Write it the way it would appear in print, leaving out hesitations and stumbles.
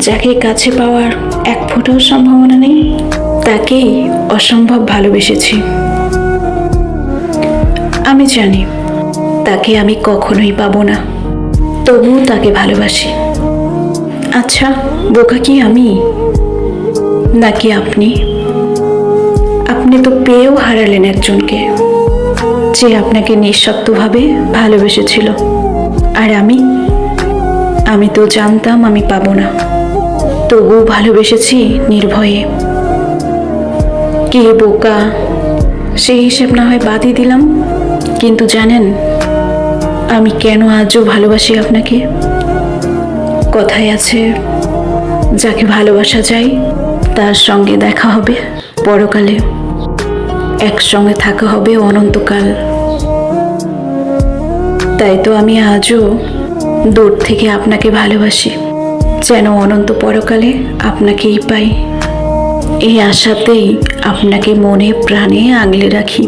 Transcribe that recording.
যাকে কাছে পাওয়ার এক ফোঁটাও সম্ভাবনা নেই, তাকেই অসম্ভব ভালোবেসেছি। আমি জানি তাকে আমি কখনোই পাবো না, তবুও তাকে ভালোবাসি। আচ্ছা, বোকা কি আমি, নাকি আপনি? আপনি তো পেয়েও হারালেন একজনকে, যে আপনাকে নিঃশর্তভাবে ভালোবেসেছিল। আর আমি তো জানতাম আমি পাবো না, তবুও ভালোবেসেছি নির্ভয়ে। কে বোকা সেই হিসেব না হয় বাদই দিলাম, কিন্তু জানেন আমি কেন আজও ভালোবাসি আপনাকে? কথায় আছে, যাকে ভালোবাসা যায় তার সঙ্গে দেখা হবে পরকালে, একসঙ্গে থাকা হবে অনন্তকাল। তাই তো আমি আজও দূর থেকে আপনাকে ভালোবাসি, যেন অনন্ত পরকালে আপনাকেই পাই। এই আশাতেই আপনাকে মনে প্রাণে আগলে রাখি।